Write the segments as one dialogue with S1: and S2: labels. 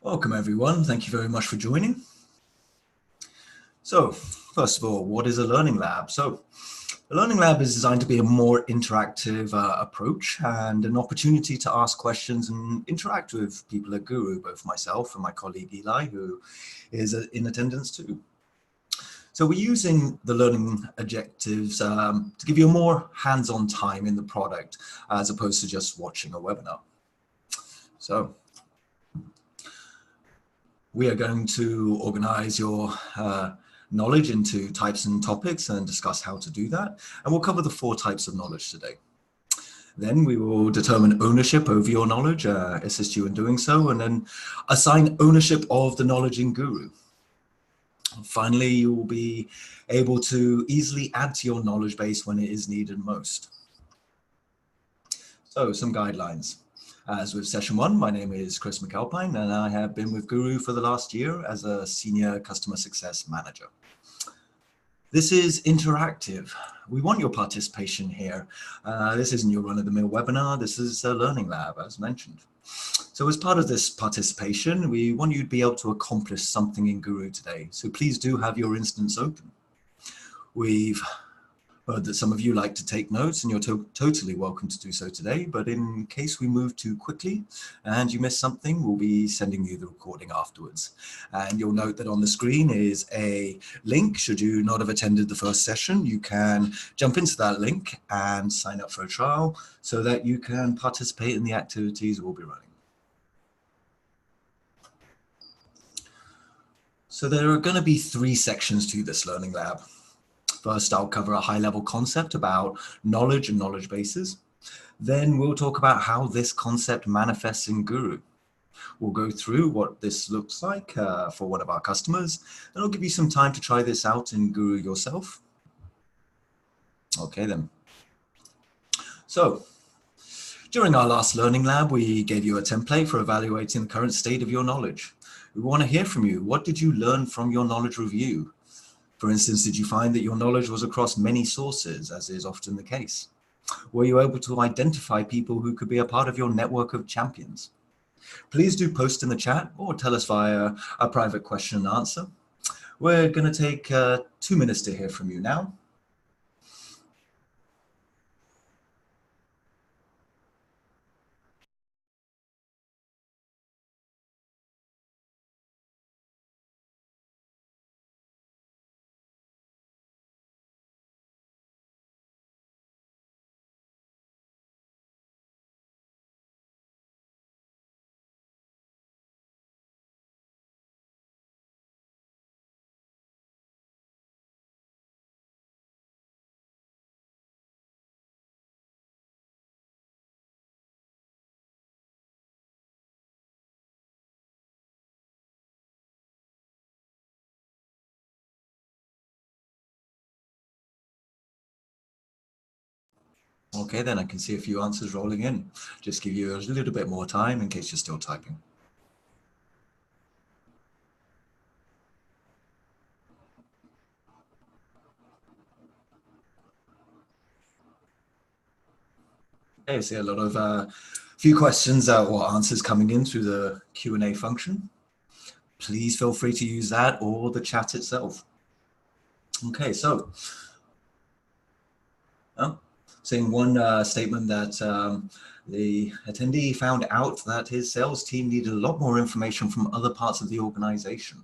S1: Welcome everyone, thank you very much for joining. So, first of all, what is a learning lab? So, a learning lab is designed to be a more interactive approach and an opportunity to ask questions and interact with people at Guru, both myself and my colleague Eli, who is in attendance too. So we're using the learning objectives to give you a more hands-on time in the product as opposed to just watching a webinar. So we are going to organize your knowledge into types and topics and discuss how to do that. And we'll cover the 4 types of knowledge today. Then we will determine ownership over your knowledge, assist you in doing so, and then assign ownership of the knowledge in Guru. Finally, you will be able to easily add to your knowledge base when it is needed most. So some guidelines. As with session 1, my name is Chris McAlpine and I have been with Guru for the last year as a Senior Customer Success Manager. This is interactive. We want your participation here. This isn't your run-of-the-mill webinar, this is a learning lab as mentioned. So as part of this participation, we want you to be able to accomplish something in Guru today. So please do have your instance open. We've heard that some of you like to take notes and you're totally welcome to do so today, but in case we move too quickly and you miss something, we'll be sending you the recording afterwards. And you'll note that on the screen is a link. Should you not have attended the first session, you can jump into that link and sign up for a trial so that you can participate in the activities we'll be running. So there are going to be 3 sections to this learning lab. First, I'll cover a high-level concept about knowledge and knowledge bases. Then we'll talk about how this concept manifests in Guru. We'll go through what this looks like for one of our customers, and I'll give you some time to try this out in Guru yourself. Okay then. So, during our last learning lab, we gave you a template for evaluating the current state of your knowledge. We want to hear from you. What did you learn from your knowledge review? For instance, did you find that your knowledge was across many sources, as is often the case? Were you able to identify people who could be a part of your network of champions? Please do post in the chat or tell us via a private question and answer. We're going to take 2 minutes to hear from you now. Okay, then I can see a few answers rolling in. Just give you a little bit more time in case you're still typing. Okay, I see a lot of few questions or answers coming in through the Q&A function. Please feel free to use that or the chat itself. Okay, so seeing one statement that the attendee found out that his sales team needed a lot more information from other parts of the organization.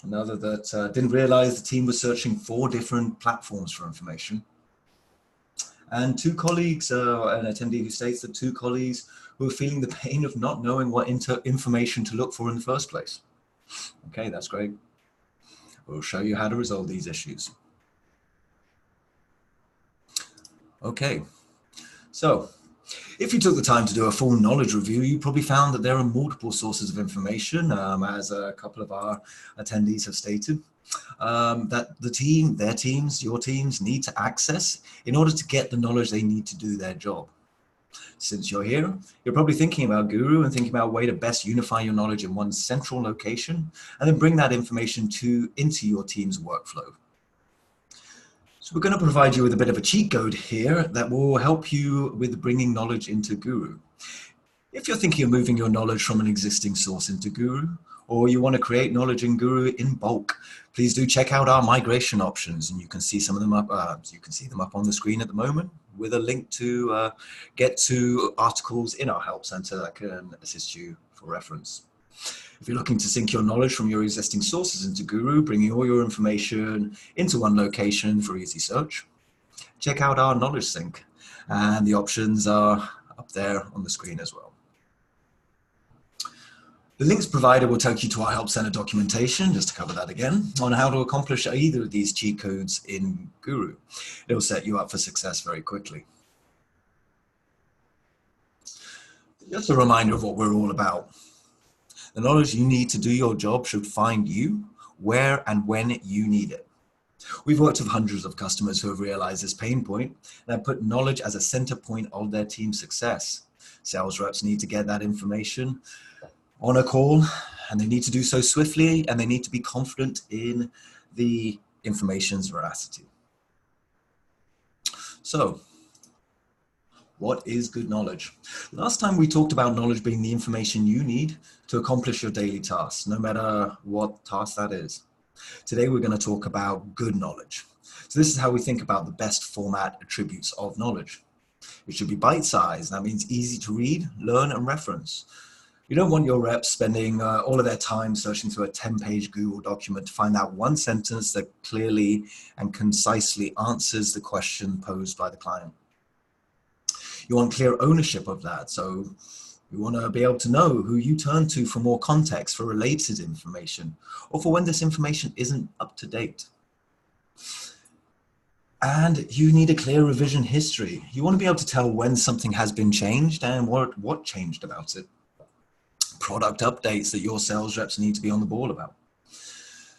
S1: Another that didn't realize the team was searching 4 different platforms for information. And 2 colleagues, an attendee who states that 2 colleagues who are feeling the pain of not knowing what information to look for in the first place. Okay, that's great. We'll show you how to resolve these issues. Okay, so if you took the time to do a full knowledge review, you probably found that there are multiple sources of information, as a couple of our attendees have stated, that the team, their teams, your teams need to access in order to get the knowledge they need to do their job. Since you're here, you're probably thinking about Guru and thinking about a way to best unify your knowledge in one central location and then bring that information into your team's workflow. So we're going to provide you with a bit of a cheat code here that will help you with bringing knowledge into Guru. If you're thinking of moving your knowledge from an existing source into Guru, or you want to create knowledge in Guru in bulk, please do check out our migration options, and you can see some of them up. You can see them up on the screen at the moment, with a link to get to articles in our help center that can assist you for reference. If you're looking to sync your knowledge from your existing sources into Guru, bringing all your information into one location for easy search, check out our knowledge sync, and the options are up there on the screen as well. The links provided will take you to our Help Center documentation, just to cover that again, on how to accomplish either of these cheat codes in Guru. It'll set you up for success very quickly. Just a reminder of what we're all about. The knowledge you need to do your job should find you where and when you need it. We've worked with hundreds of customers who have realized this pain point and have put knowledge as a center point of their team's success. Sales reps need to get that information on a call, and they need to do so swiftly, and they need to be confident in the information's veracity. So, what is good knowledge? Last time we talked about knowledge being the information you need to accomplish your daily tasks, no matter what task that is. Today we're going to talk about good knowledge. So this is how we think about the best format attributes of knowledge. It should be bite-sized. That means easy to read, learn, and reference. You don't want your reps spending all of their time searching through a 10-page Google document to find that one sentence that clearly and concisely answers the question posed by the client. You want clear ownership of that, so you want to be able to know who you turn to for more context, for related information, or for when this information isn't up to date. And you need a clear revision history. You want to be able to tell when something has been changed and what changed about it. Product updates that your sales reps need to be on the ball about.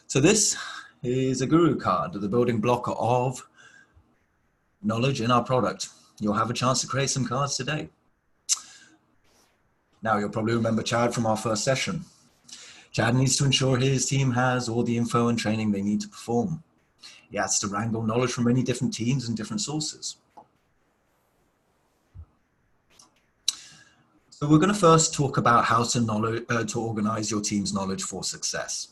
S1: So this is a Guru card, the building block of knowledge in our product. You'll have a chance to create some cards today. Now you'll probably remember Chad from our first session. Chad needs to ensure his team has all the info and training they need to perform. He has to wrangle knowledge from many different teams and different sources. So we're going to first talk about how to organize your team's knowledge for success.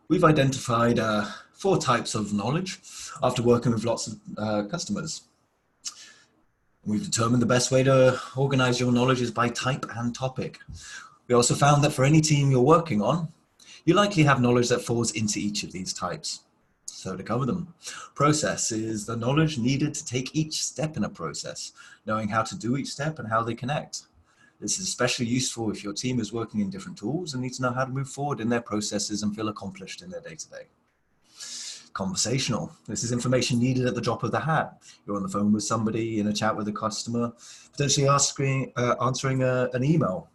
S1: We've identified 4 types of knowledge after working with lots of customers. We've determined the best way to organize your knowledge is by type and topic. We also found that for any team you're working on, you likely have knowledge that falls into each of these types. So to cover them, process is the knowledge needed to take each step in a process, knowing how to do each step and how they connect. This is especially useful if your team is working in different tools and needs to know how to move forward in their processes and feel accomplished in their day-to-day. Conversational. This is information needed at the drop of the hat. You're on the phone with somebody, in a chat with a customer, potentially answering an email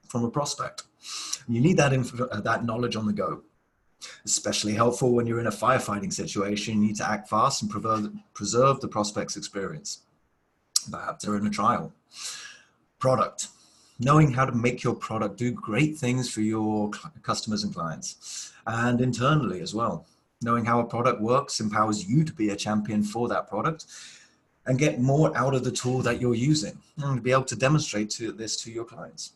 S1: from a prospect. You need that knowledge on the go. Especially helpful when you're in a firefighting situation. You need to act fast and preserve the prospect's experience. Perhaps they're in a trial. Product. Knowing how to make your product do great things for your customers and clients, and internally as well. Knowing how a product works empowers you to be a champion for that product and get more out of the tool that you're using, and to be able to demonstrate this to your clients.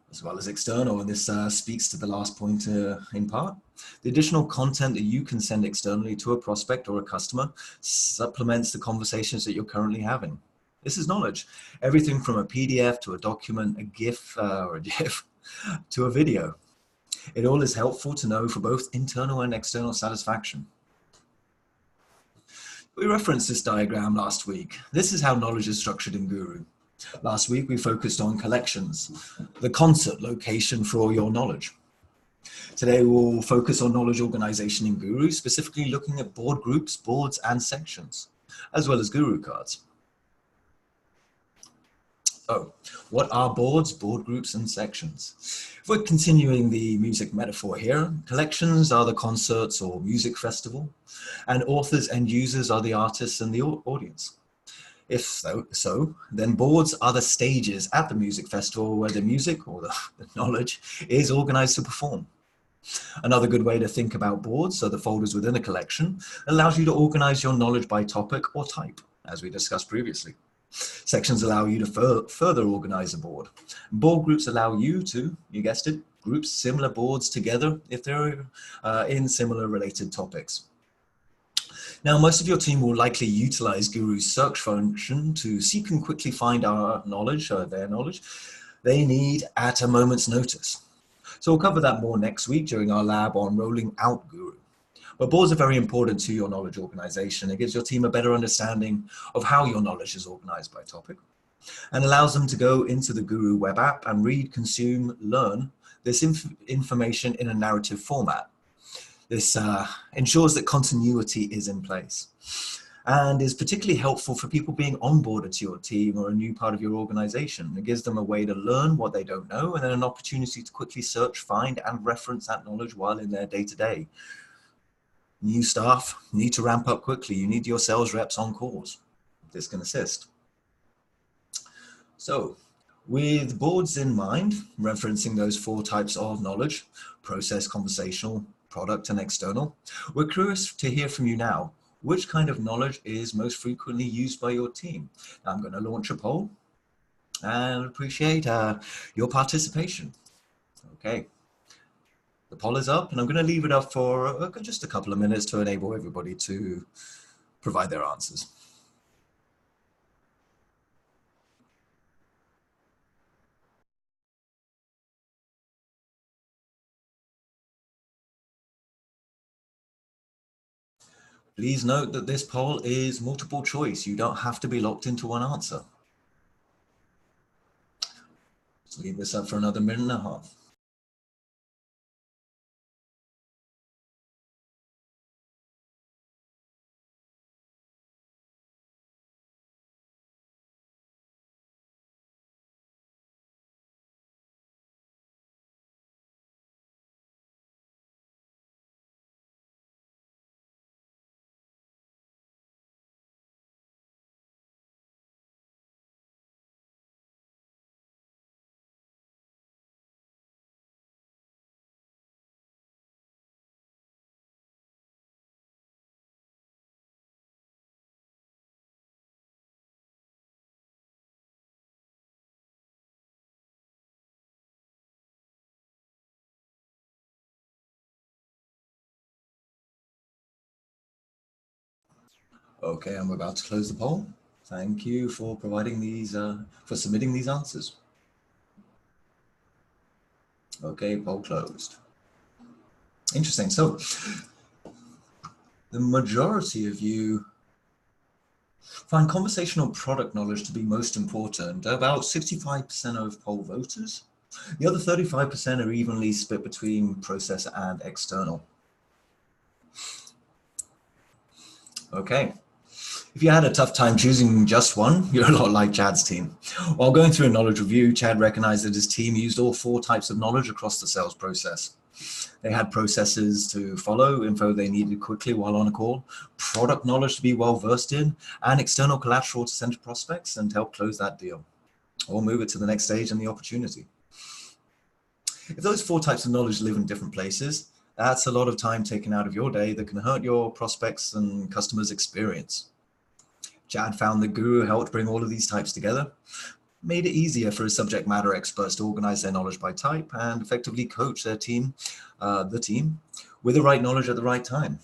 S1: As well as external, and this speaks to the last point in part. The additional content that you can send externally to a prospect or a customer supplements the conversations that you're currently having. This is knowledge. Everything from a PDF to a document, a GIF or a GIF to a video. It all is helpful to know for both internal and external satisfaction. We referenced this diagram last week. This is how knowledge is structured in Guru. Last week, we focused on collections, the concert location for all your knowledge. Today, we'll focus on knowledge organization in Guru, specifically looking at board groups, boards, and sections, as well as Guru cards. So, what are boards, board groups, and sections? If we're continuing the music metaphor here, collections are the concerts or music festival, and authors and users are the artists and the audience. If so, then boards are the stages at the music festival where the music or the knowledge is organized to perform. Another good way to think about boards are the folders within a collection. It allows you to organize your knowledge by topic or type, as we discussed previously. Sections allow you to further organize a board. Board groups allow you to, you guessed it, group similar boards together if they're in similar related topics. Now, most of your team will likely utilize Guru's search function to seek and quickly find our knowledge, their knowledge, they need at a moment's notice. So we'll cover that more next week during our lab on rolling out Guru. But boards are very important to your knowledge organization. It gives your team a better understanding of how your knowledge is organized by topic and allows them to go into the Guru web app and read, consume, learn this information in a narrative format. This ensures that continuity is in place and is particularly helpful for people being onboarded to your team or a new part of your organization. It gives them a way to learn what they don't know and then an opportunity to quickly search, find, and reference that knowledge while in their day-to-day. New staff need to ramp up quickly. You need your sales reps on calls. This can assist. So, with boards in mind, referencing those 4 types of knowledge, process, conversational, product, and external, we're curious to hear from you now. Which kind of knowledge is most frequently used by your team? Now, I'm going to launch a poll and appreciate your participation. Okay. The poll is up and I'm going to leave it up for just a couple of minutes to enable everybody to provide their answers. Please note that this poll is multiple choice. You don't have to be locked into one answer. Let's leave this up for another minute and a half. Okay, I'm about to close the poll. Thank you for providing these, for submitting these answers. Okay, poll closed. Interesting. So the majority of you find conversational product knowledge to be most important. About 65% of poll voters. The other 35% are evenly split between process and external. Okay. If you had a tough time choosing just one, you're a lot like Chad's team. While going through a knowledge review, Chad recognized that his team used all 4 types of knowledge across the sales process. They had processes to follow, info they needed quickly while on a call, product knowledge to be well versed in, and external collateral to send to prospects and help close that deal or move it to the next stage and the opportunity. If those 4 types of knowledge live in different places, that's a lot of time taken out of your day that can hurt your prospects and customers' experience. Chad found that Guru helped bring all of these types together, made it easier for his subject matter experts to organize their knowledge by type and effectively coach their team, with the right knowledge at the right time.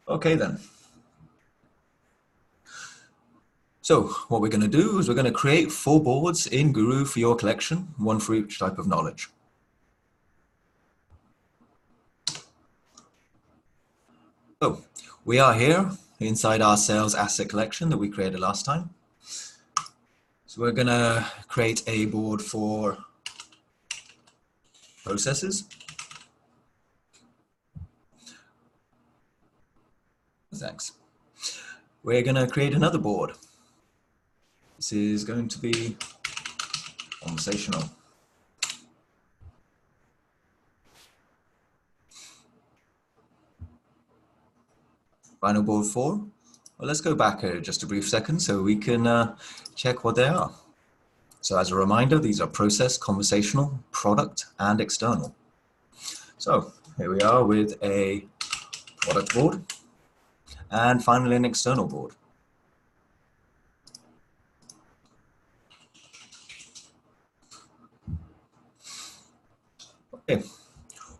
S1: Okay then. So what we're going to do is we're going to create 4 boards in Guru for your collection, 1 for each type of knowledge. So we are here inside our sales asset collection that we created last time. So we're going to create a board for processes. Thanks. We're going to create another board. This is going to be conversational. Final board 4. Well, let's go back just a brief second so we can check what they are. So as a reminder, these are process, conversational, product, and external. So here we are with a product board. and finally an external board. Okay,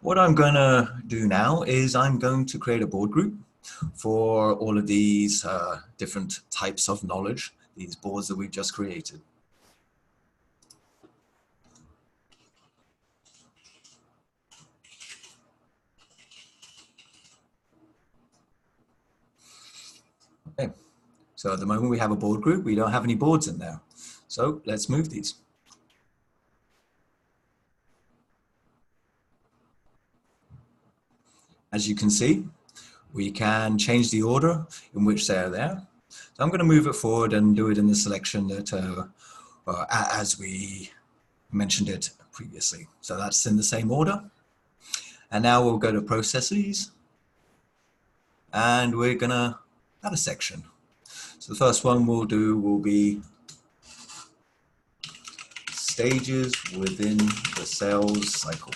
S1: what I'm going to do now is I'm going to create a board group for all of these different types of knowledge, these boards that we've just created. Okay, so at the moment we have a board group, we don't have any boards in there. So let's move these. As you can see, we can change the order in which they are there. So I'm going to move it forward and do it in the selection that as we mentioned it previously. So that's in the same order. And now we'll go to processes and we're going to add a section. So the first one we'll do will be stages within the sales cycle.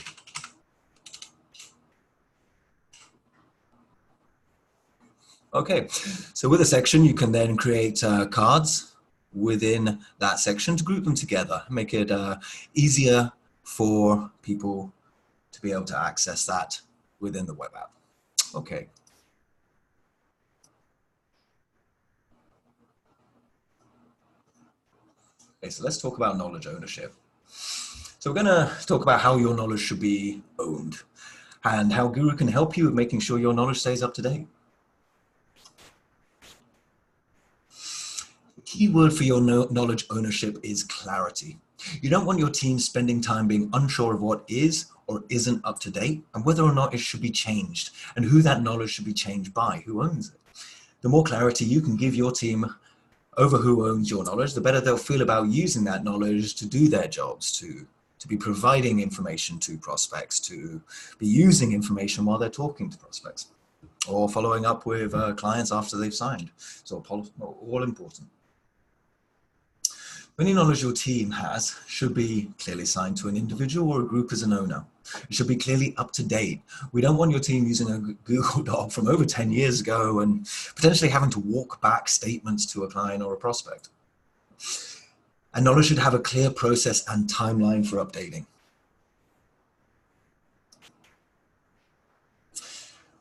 S1: Okay, so with a section, you can then create cards within that section to group them together, make it easier for people to be able to access that within the web app. Okay. Okay, so let's talk about knowledge ownership. So we're going to talk about how your knowledge should be owned and how Guru can help you with making sure your knowledge stays up to date. The key word for your knowledge ownership is clarity. You don't want your team spending time being unsure of what is or isn't up to date and whether or not it should be changed and who that knowledge should be changed by, who owns it. The more clarity you can give your team over who owns your knowledge, the better they'll feel about using that knowledge to do their jobs, to be providing information to prospects, to be using information while they're talking to prospects, or following up with clients after they've signed. So all important. Any knowledge your team has should be clearly assigned to an individual or a group as an owner. It should be clearly up to date. We don't want your team using a Google Doc from over 10 years ago and potentially having to walk back statements to a client or a prospect. And knowledge should have a clear process and timeline for updating.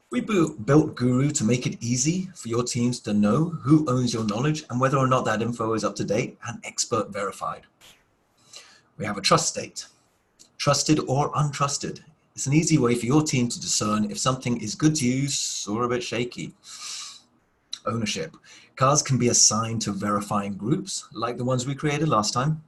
S1: We built Guru to make it easy for your teams to know who owns your knowledge and whether or not that info is up to date and expert verified. We have a trust state, trusted or untrusted. It's an easy way for your team to discern if something is good to use or a bit shaky. Ownership. Cards can be assigned to verifying groups, like the ones we created last time,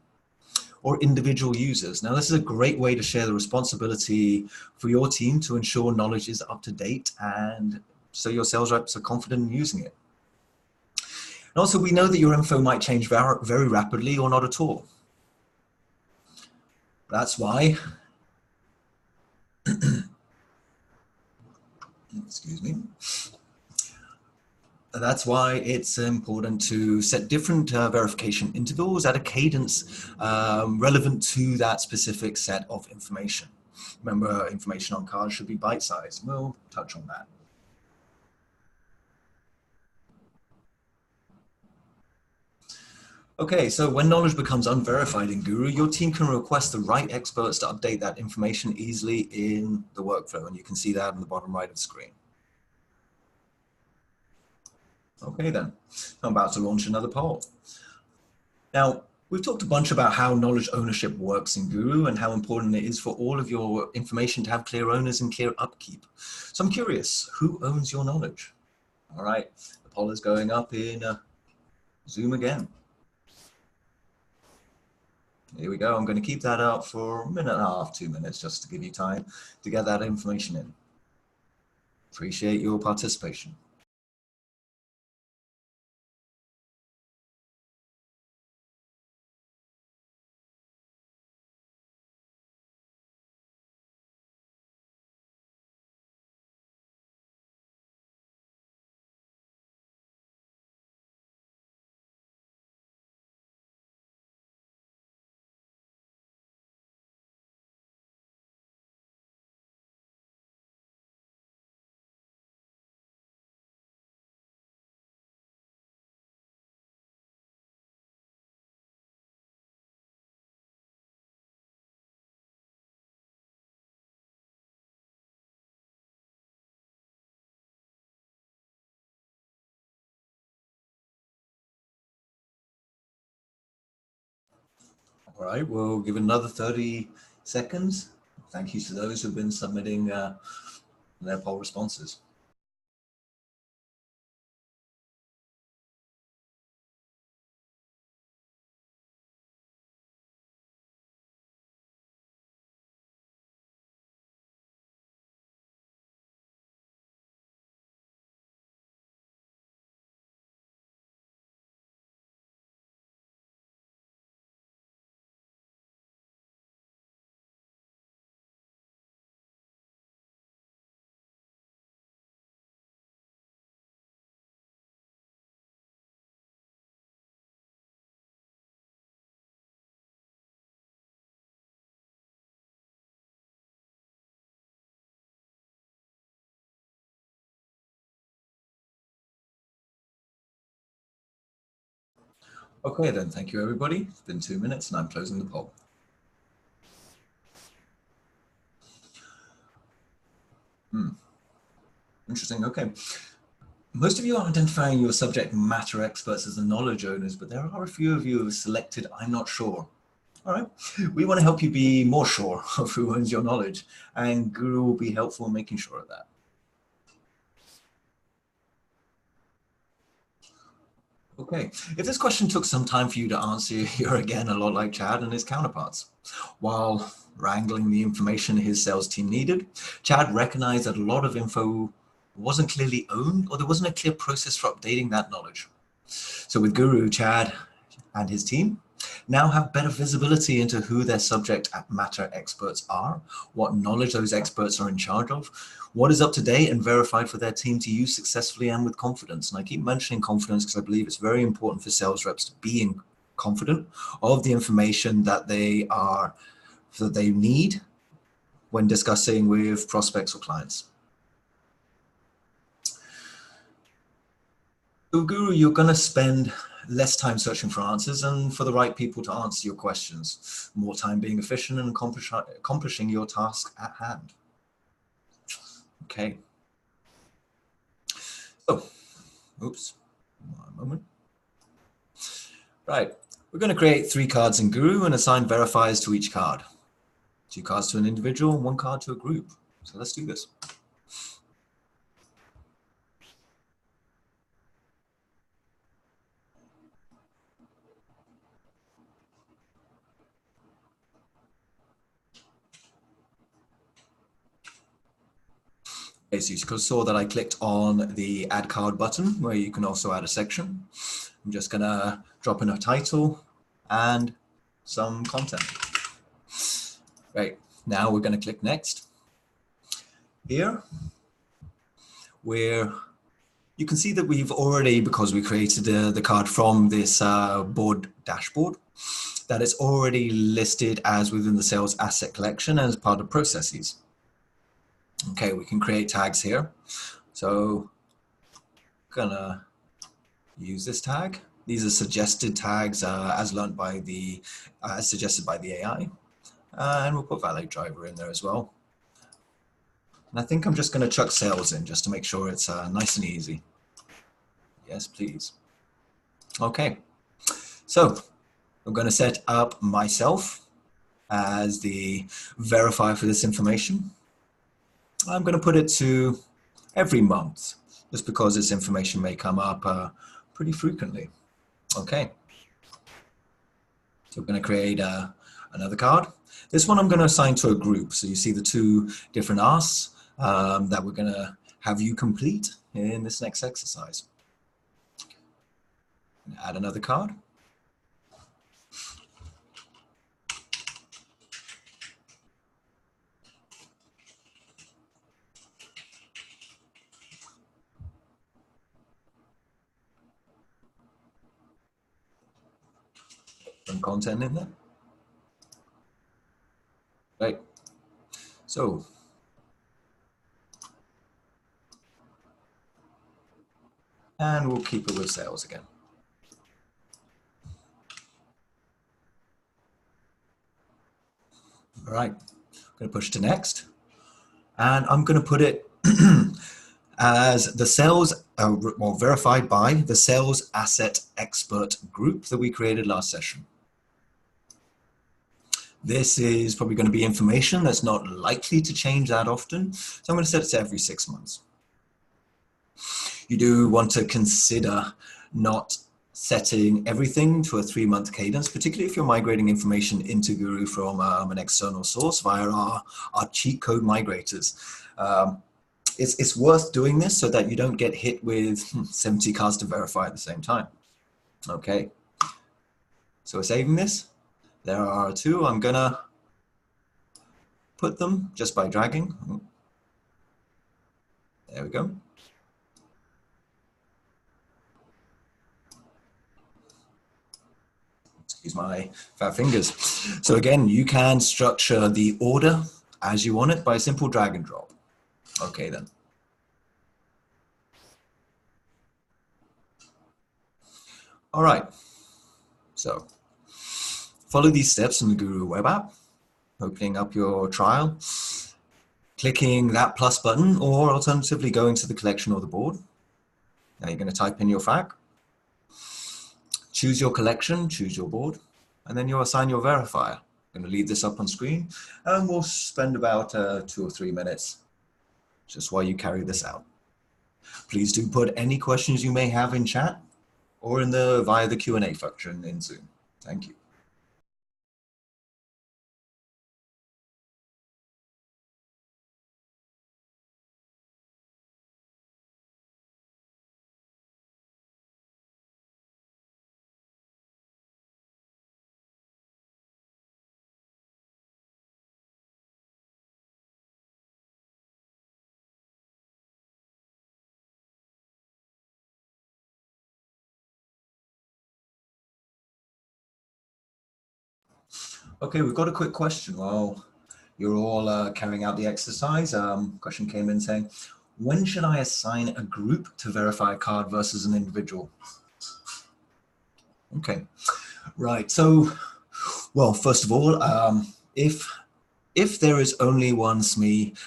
S1: or individual users. Now, this is a great way to share the responsibility for your team to ensure knowledge is up to date and so your sales reps are confident in using it. And also, we know that your info might change very rapidly or not at all. That's why, excuse me, that's why it's important to set different verification intervals at a cadence relevant to that specific set of information. Remember, information on cards should be bite-sized. We'll touch on that. Okay, so when knowledge becomes unverified in Guru, your team can request the right experts to update that information easily in the workflow, and you can see that in the bottom right of the screen. Okay then, I'm about to launch another poll. Now, we've talked a bunch about how knowledge ownership works in Guru and how important it is for all of your information to have clear owners and clear upkeep. So I'm curious, who owns your knowledge? All right, the poll is going up in Zoom again. Here we go. I'm going to keep that up for a minute and a half, 2 minutes, just to give you time to get that information in. Appreciate your participation. All right, we'll give it another 30 seconds. Thank you to those who've been submitting their poll responses. Okay, then, thank you, everybody. It's been 2 minutes and I'm closing the poll. Interesting, okay. Most of you are identifying your subject matter experts as the knowledge owners, but there are a few of you who have selected I'm not sure. All right, we want to help you be more sure of who owns your knowledge, and Guru will be helpful in making sure of that. Okay, if this question took some time for you to answer, you're again a lot like Chad and his counterparts. While wrangling the information his sales team needed, Chad recognized that a lot of info wasn't clearly owned, or there wasn't a clear process for updating that knowledge. So with Guru, Chad and his team now have better visibility into who their subject matter experts are, what knowledge those experts are in charge of, what is up to date and verified for their team to use successfully and with confidence. And I keep mentioning confidence because I believe it's very important for sales reps to be confident of the information that they need when discussing with prospects or clients. So Guru, you're going to spend less time searching for answers and for the right people to answer your questions, more time being efficient and accomplishing your task at hand. Okay. So, oops, one moment. Right, we're going to create 3 cards in Guru and assign verifiers to each card. 2 cards to an individual and 1 card to a group. So let's do this. Okay, so you saw that I clicked on the add card button where you can also add a section. I'm just going to drop in a title and some content. Right, now we're going to click next. Here, where you can see that we've already, because we created the card from this board dashboard, that it's already listed as within the sales asset collection as part of processes. Okay, we can create tags here. So gonna use this tag. These are suggested tags as learned by the, suggested by the AI. And we'll put valet driver in there as well. And I think I'm just gonna chuck sales in just to make sure it's nice and easy. Yes, please. Okay, so I'm gonna set up myself as the verifier for this information. I'm going to put it to every month, just because this information may come up pretty frequently. Okay. So we're going to create another card. This one I'm going to assign to a group. So you see the 2 different asks that we're going to have you complete in this next exercise. Add another card. Some content in there. Right. So and we'll keep it with sales again. All right, I'm going to push to next, and I'm going to put it as the sales, well, verified by the sales asset expert group that we created last session. This is probably going to be information that's not likely to change that often. So I'm going to set it to every 6 months. You do want to consider not setting everything to a 3-month cadence, particularly if you're migrating information into Guru from an external source via our cheat code migrators. It's worth doing this so that you don't get hit with 70 cards to verify at the same time. Okay, so we're saving this. There are 2. I'm gonna put them just by dragging. There we go. Excuse my fat fingers. So again, you can structure the order as you want it by a simple drag and drop. Okay then. All right. So follow these steps in the Guru web app, opening up your trial, clicking that plus button, or alternatively going to the collection or the board. Now you're going to type in your FAQ, choose your collection, choose your board, and then you'll assign your verifier. I'm going to leave this up on screen, and we'll spend about 2 or 3 minutes just while you carry this out. Please do put any questions you may have in chat or in via the Q&A function in Zoom. Thank you. Okay, we've got a quick question while you're all carrying out the exercise. Question came in saying, when should I assign a group to verify a card versus an individual? Okay, right. So, well, first of all, if there is only one SME,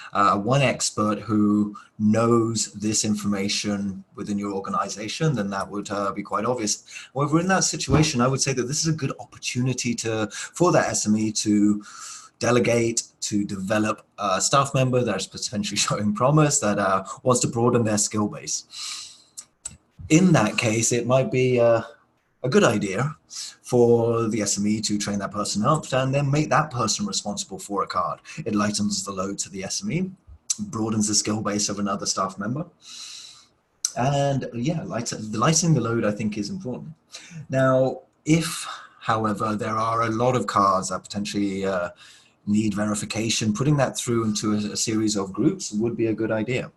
S1: one expert who knows this information within your organization, then that would be quite obvious. However, in that situation, I would say that this is a good opportunity for that SME to delegate, to develop a staff member that is potentially showing promise, that wants to broaden their skill base. In that case, it might be a good idea for the SME to train that person up and then make that person responsible for a card. It lightens the load to the SME, broadens the skill base of another staff member. And yeah, lightening the load, I think, is important. Now, if, however, there are a lot of cards that potentially need verification, putting that through into a series of groups would be a good idea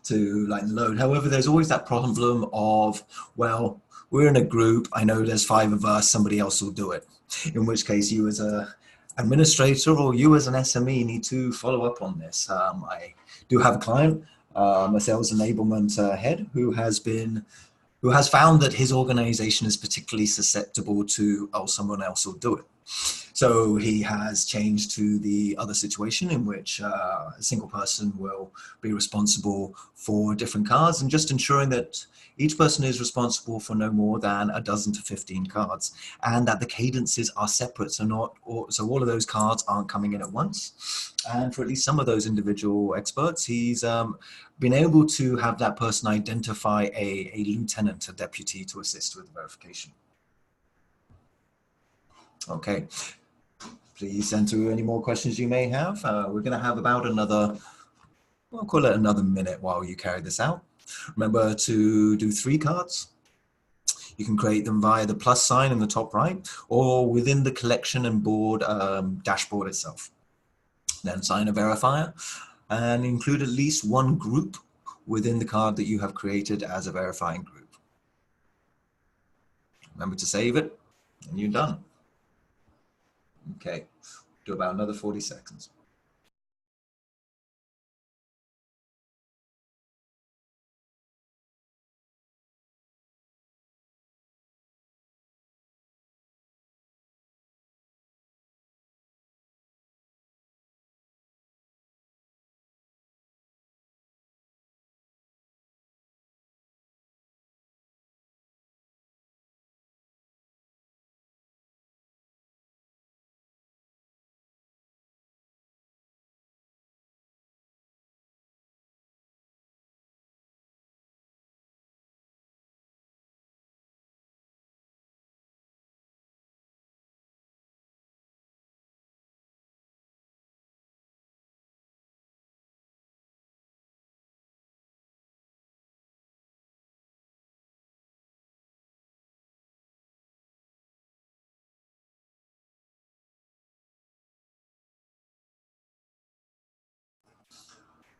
S1: to lighten the load. However, there's always that problem of, well, we're in a group, I know there's 5 of us, somebody else will do it. In which case you as an administrator or you as an SME need to follow up on this. I do have a client, a sales enablement head who has found that his organization is particularly susceptible to, oh, someone else will do it. So he has changed to the other situation in which a single person will be responsible for different cards, and just ensuring that each person is responsible for no more than a dozen to 15 cards, and that the cadences are separate, so all of those cards aren't coming in at once. And for at least some of those individual experts, he's been able to have that person identify a lieutenant, a deputy, to assist with the verification. Okay, please send through any more questions you may have. We're going to have about another, we'll call it another minute while you carry this out. Remember to do 3 cards. You can create them via the plus sign in the top right or within the collection and board dashboard itself. Then sign a verifier and include at least 1 group within the card that you have created as a verifying group. Remember to save it and you're done. Okay, do about another 40 seconds.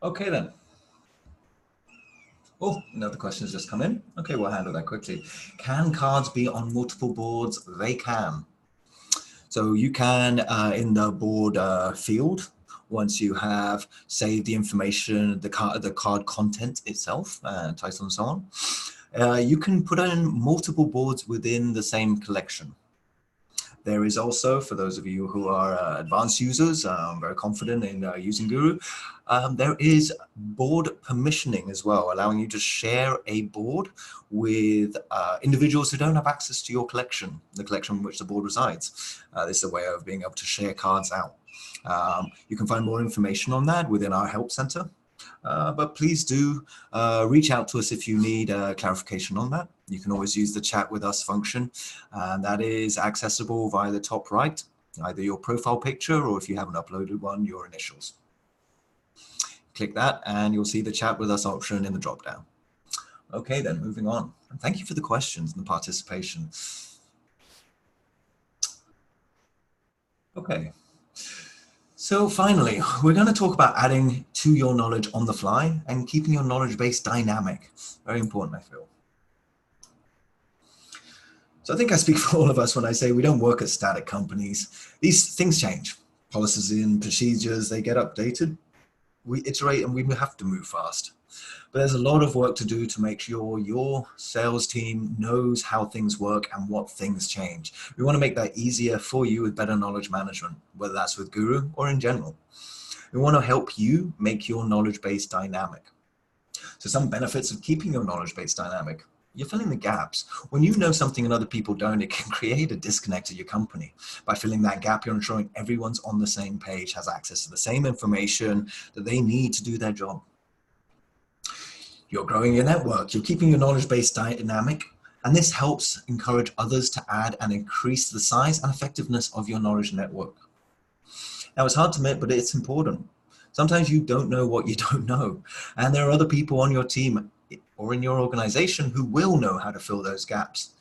S1: Okay then. Oh, another question has just come in. Okay, we'll handle that quickly. Can cards be on multiple boards? They can. So you can, in the board field, once you have saved the information, the card content itself, title and so on, you can put in multiple boards within the same collection. There is also, for those of you who are advanced users, very confident in using Guru, there is board permissioning as well, allowing you to share a board with individuals who don't have access to your collection, the collection in which the board resides. This is a way of being able to share cards out. You can find more information on that within our help center. But please do reach out to us if you need clarification on that. You can always use the chat with us function, and that is accessible via the top right, either your profile picture or if you haven't uploaded one, your initials. Click that and you'll see the chat with us option in the drop down. Okay, then moving on. And thank you for the questions and the participation. Okay. So finally, we're going to talk about adding to your knowledge on the fly and keeping your knowledge base dynamic. Very important, I feel. So I think I speak for all of us when I say we don't work at static companies. These things change. Policies and procedures, they get updated. We iterate and we have to move fast. But there's a lot of work to do to make sure your sales team knows how things work and what things change. We want to make that easier for you with better knowledge management, whether that's with Guru or in general. We want to help you make your knowledge base dynamic. So some benefits of keeping your knowledge base dynamic: you're filling the gaps. When you know something and other people don't, it can create a disconnect at your company. By filling that gap, you're ensuring everyone's on the same page, has access to the same information that they need to do their job. You're growing your network, you're keeping your knowledge base dynamic, and this helps encourage others to add and increase the size and effectiveness of your knowledge network. Now, it's hard to admit, but it's important. Sometimes you don't know what you don't know, and there are other people on your team or in your organization who will know how to fill those gaps.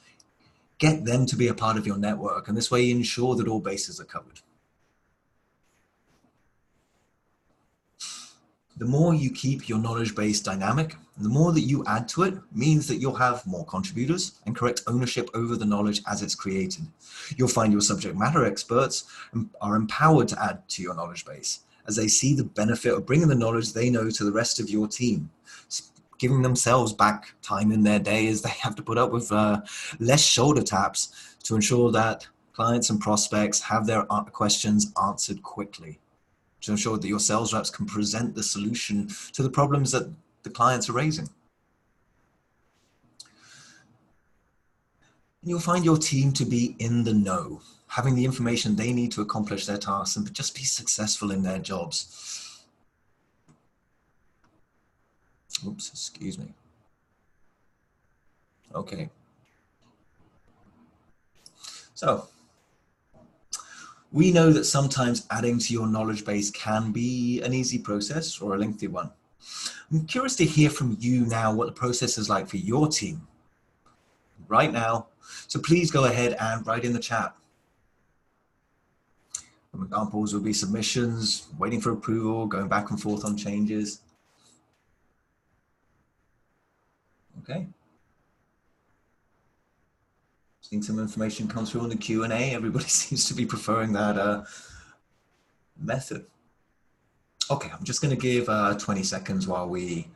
S1: Get them to be a part of your network, and this way you ensure that all bases are covered. The more you keep your knowledge base dynamic, the more that you add to it means that you'll have more contributors and correct ownership over the knowledge as it's created. You'll find your subject matter experts are empowered to add to your knowledge base as they see the benefit of bringing the knowledge they know to the rest of your team, giving themselves back time in their day as they have to put up with less shoulder taps to ensure that clients and prospects have their questions answered quickly, to ensure that your sales reps can present the solution to the problems that the clients are raising. And you'll find your team to be in the know, having the information they need to accomplish their tasks and just be successful in their jobs. Oops, excuse me. Okay. So, we know that sometimes adding to your knowledge base can be an easy process or a lengthy one. I'm curious to hear from you now what the process is like for your team right now. So please go ahead and write in the chat. Some examples will be submissions, waiting for approval, going back and forth on changes. Okay. Seeing some information come through on the Q&A. Everybody seems to be preferring that method. Okay, I'm just going to give 20 seconds while we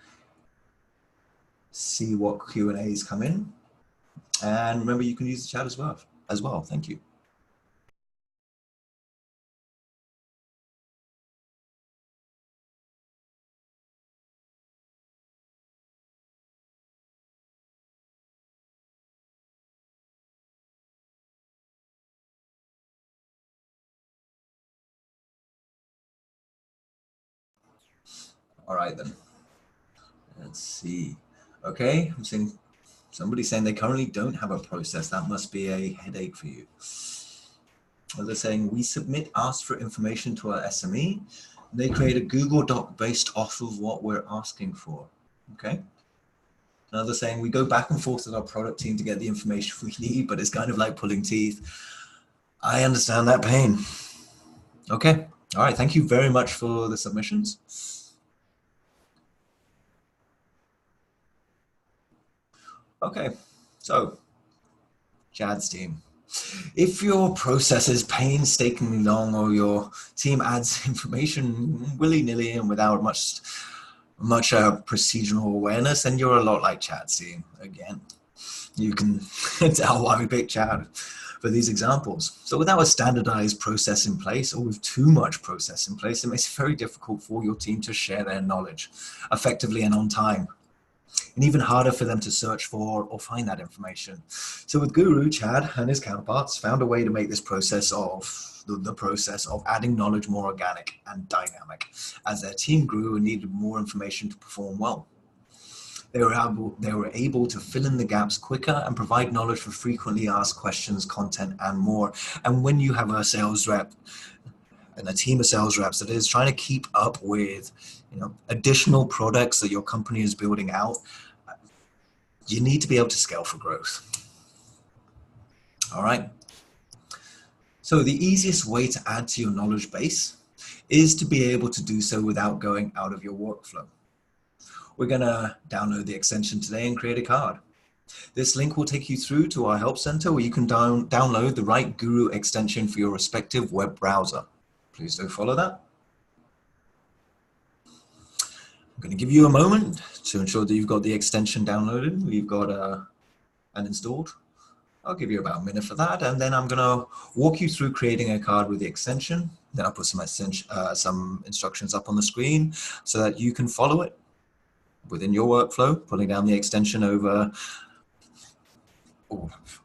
S1: see what Q&As come in. And remember, you can use the chat as well. Thank you. All right, then. Let's see. Okay, I'm seeing somebody saying they currently don't have a process. That must be a headache for you. Well, they're saying we submit, ask for information to our SME. They create a Google Doc based off of what we're asking for. Okay. Another saying we go back and forth with our product team to get the information we need, but it's kind of like pulling teeth. I understand that pain. Okay. All right. Thank you very much for the submissions. Okay, so Chad's team. If your process is painstakingly long or your team adds information willy-nilly and without much procedural awareness, then you're a lot like Chad's team. Again, you can tell why we picked Chad for these examples. So without a standardized process in place, or with too much process in place, it makes it very difficult for your team to share their knowledge effectively and on time, and even harder for them to search for or find that information. So with Guru, Chad and his counterparts found a way to make this process of the process of adding knowledge more organic and dynamic as their team grew and needed more information to perform well. They were able to fill in the gaps quicker and provide knowledge for frequently asked questions, content, and more. And when you have a sales rep and a team of sales reps that is trying to keep up with, additional products that your company is building out, you need to be able to scale for growth. All right. So the easiest way to add to your knowledge base is to be able to do so without going out of your workflow. We're going to download the extension today and create a card. This link will take you through to our help center where you can download the right Guru extension for your respective web browser. Please do follow that. I'm going to give you a moment to ensure that you've got the extension downloaded. We've got and installed. I'll give you about a minute for that, and then I'm going to walk you through creating a card with the extension. Then I'll put some instructions up on the screen so that you can follow it within your workflow, pulling down the extension over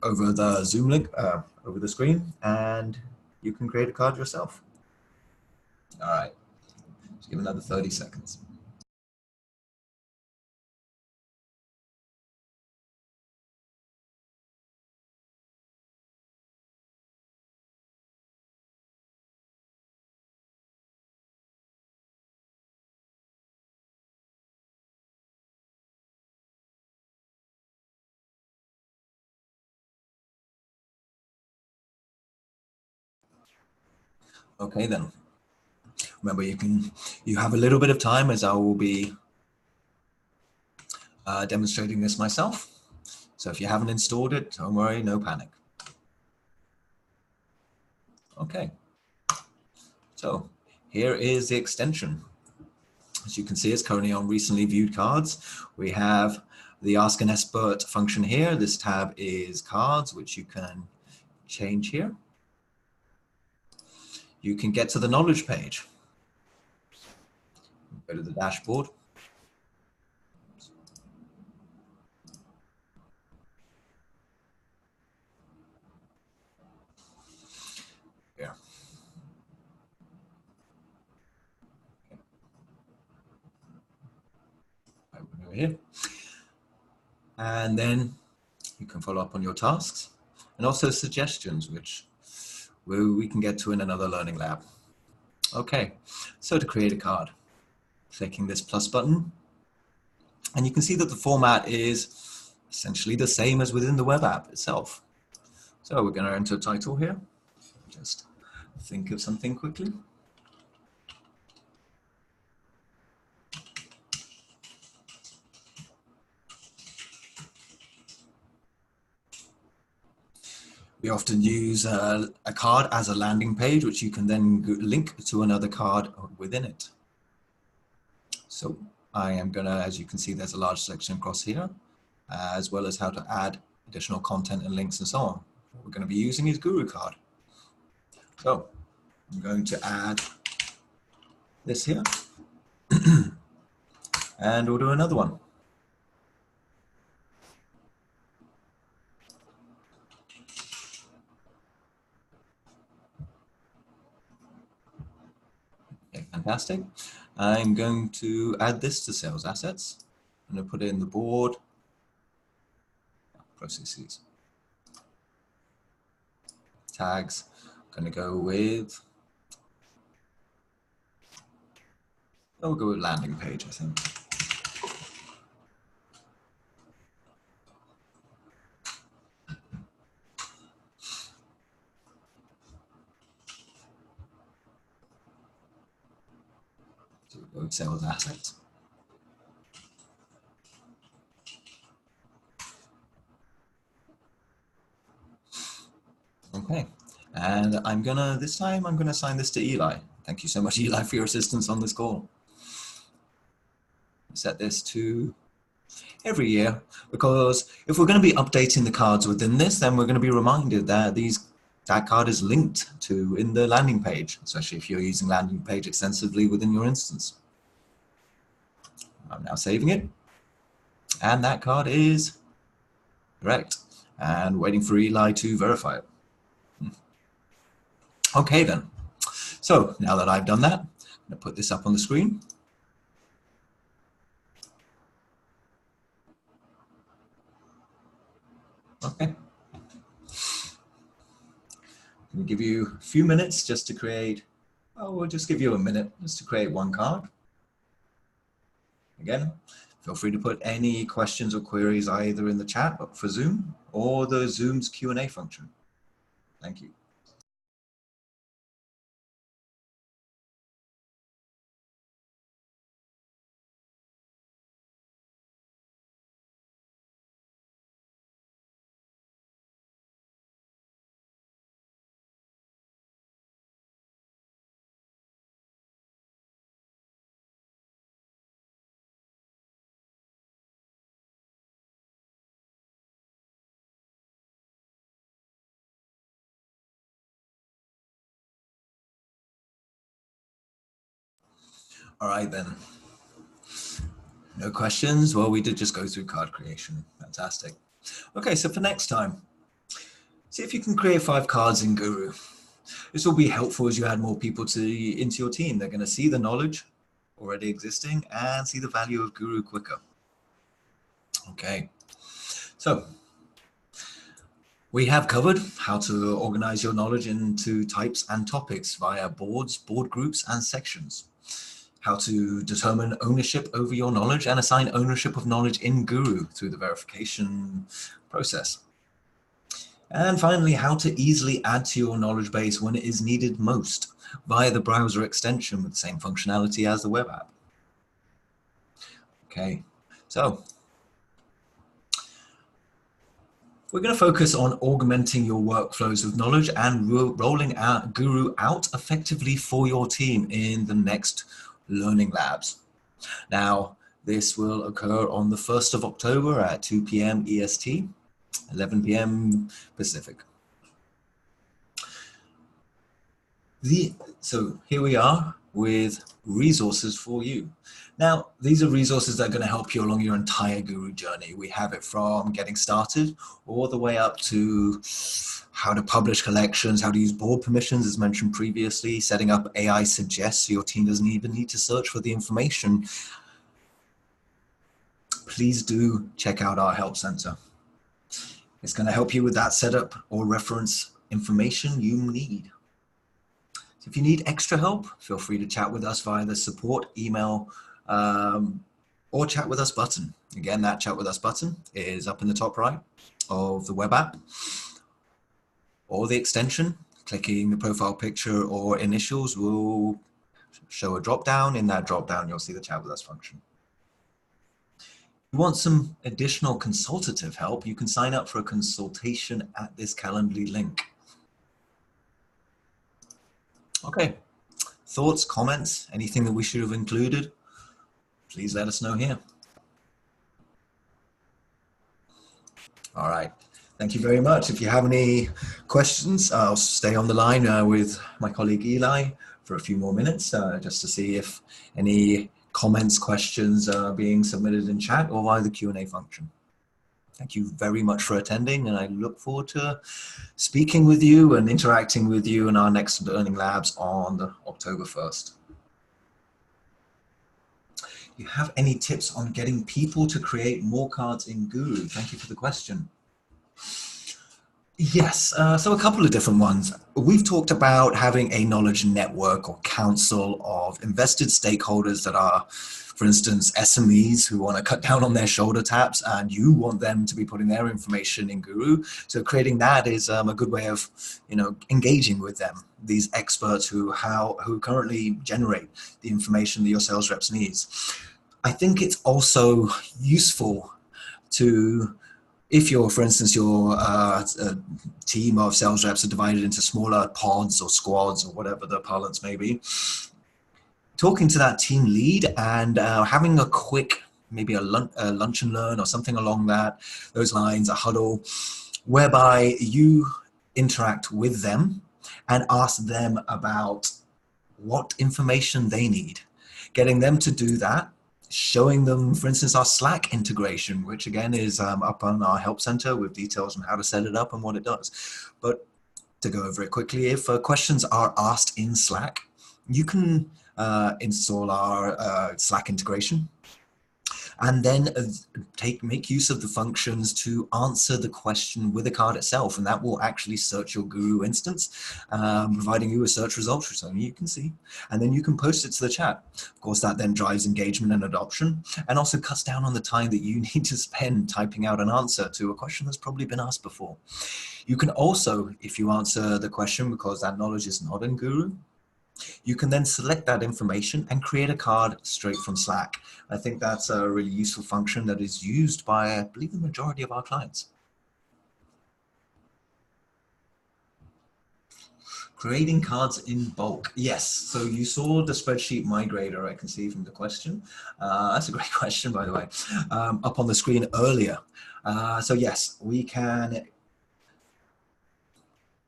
S1: the Zoom link, over the screen, and you can create a card yourself. All right, just give another 30 seconds. Okay, then. Remember, you have a little bit of time as I will be demonstrating this myself. So if you haven't installed it, don't worry, no panic. Okay. So here is the extension. As you can see, it's currently on recently viewed cards. We have the Ask an Expert function here. This tab is cards, which you can change here. You can get to the knowledge page. Go to the dashboard. Here. Over here. And then you can follow up on your tasks and also suggestions, which we can get to in another learning lab. Okay, so to create a card, clicking this plus button, and you can see that the format is essentially the same as within the web app itself. So we're going to enter a title here. Just think of something quickly. We often use a card as a landing page, which you can then link to another card within it. So I am going to, as you can see, there's a large section across here, as well as how to add additional content and links and so on. What we're going to be using is Guru card. So I'm going to add this here, and we'll do another one. Okay, fantastic. I'm going to add this to sales assets. I'm going to put it in the board processes. Tags, I'm going to go with, we'll go with landing page, I think. So we'll go with sales assets. And this time I'm gonna assign this to Eli. Thank you so much, Eli, for your assistance on this call. Set this to every year, because if we're going to be updating the cards within this, then we're going to be reminded that that card is linked to in the landing page, especially if you're using landing page extensively within your instance. I'm now saving it, and that card is correct, and waiting for Eli to verify it. Okay then, so now that I've done that, I'm going to put this up on the screen. Okay. We'll give you a few minutes just to create, we'll just give you a minute just to create one card. Again, feel free to put any questions or queries either in the chat for Zoom or the Zoom's Q&A function. Thank you. All right then. No questions? Well, we did just go through card creation. Fantastic. Okay, so for next time, see if you can create 5 cards in Guru. This will be helpful as you add more people into your team. They're going to see the knowledge already existing and see the value of Guru quicker. Okay, so we have covered how to organize your knowledge into types and topics via boards, board groups, and sections. How to determine ownership over your knowledge and assign ownership of knowledge in Guru through the verification process. And finally, how to easily add to your knowledge base when it is needed most via the browser extension with the same functionality as the web app. Okay, so we're going to focus on augmenting your workflows with knowledge and rolling out Guru out effectively for your team in the next learning labs. Now, this will occur on the 1st of October at 2 p.m. EST, 11 p.m. Pacific. So here we are with resources for you. Now, these are resources that are going to help you along your entire Guru journey. We have it from getting started all the way up to how to publish collections, how to use board permissions, as mentioned previously, setting up AI suggests so your team doesn't even need to search for the information. Please do check out our help center. It's going to help you with that setup or reference information you need. So if you need extra help, feel free to chat with us via the support email or chat with us button. Again, that chat with us button is up in the top right of the web app, or the extension. Clicking the profile picture or initials will show a drop down. In that drop down, you'll see the chat with us function. If you want some additional consultative help, you can sign up for a consultation at this Calendly link. Okay, thoughts, comments, anything that we should have included, please let us know here. All right, thank you very much. If you have any questions, I'll stay on the line with my colleague Eli for a few more minutes just to see if any comments, questions are being submitted in chat or via the Q&A function. Thank you very much for attending, and I look forward to speaking with you and interacting with you in our next Learning Labs on October 1st. Do you have any tips on getting people to create more cards in Guru? Thank you for the question. Yes, so a couple of different ones. We've talked about having a knowledge network or council of invested stakeholders that are, for instance, SMEs who want to cut down on their shoulder taps, and you want them to be putting their information in Guru. So creating that is a good way of, engaging with them, these experts who currently generate the information that your sales reps needs. I think it's also useful to if you're, for instance, your team of sales reps are divided into smaller pods or squads or whatever the parlance may be, talking to that team lead and having a quick, maybe a lunch and learn or something along those lines, a huddle, whereby you interact with them and ask them about what information they need, getting them to do that, showing them, for instance, our Slack integration, which again is up on our help center with details on how to set it up and what it does. But to go over it quickly, if questions are asked in Slack, you can install our Slack integration and then make use of the functions to answer the question with the card itself, and that will actually search your Guru instance, providing you a search result, which only you can see, and then you can post it to the chat. Of course, that then drives engagement and adoption, and also cuts down on the time that you need to spend typing out an answer to a question that's probably been asked before. You can also, if you answer the question because that knowledge is not in Guru, you can then select that information and create a card straight from Slack. I think that's a really useful function that is used by, I believe, the majority of our clients. Creating cards in bulk. Yes, so you saw the spreadsheet migrator, I can see from the question. That's a great question, by the way, up on the screen earlier. So yes,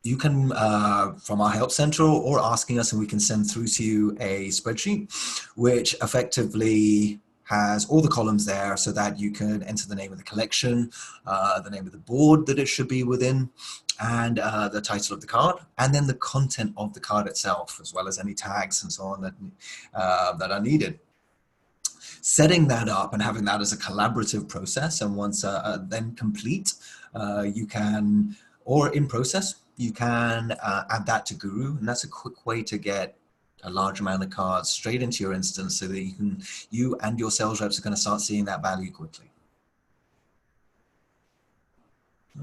S1: you can, from our help center or asking us, and we can send through to you a spreadsheet, which effectively has all the columns there so that you can enter the name of the collection, the name of the board that it should be within, and the title of the card, and then the content of the card itself, as well as any tags and so on that are needed. Setting that up and having that as a collaborative process, and once then complete, you can, or in process, you can add that to Guru, and that's a quick way to get a large amount of cards straight into your instance so that you and your sales reps are going to start seeing that value quickly.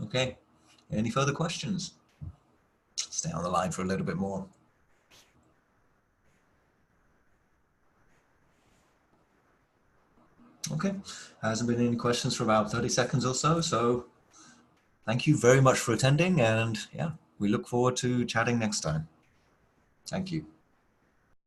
S1: Okay, any further questions? Stay on the line for a little bit more. Okay, hasn't been any questions for about 30 seconds or so, so thank you very much for attending, and yeah, we look forward to chatting next time. Thank you.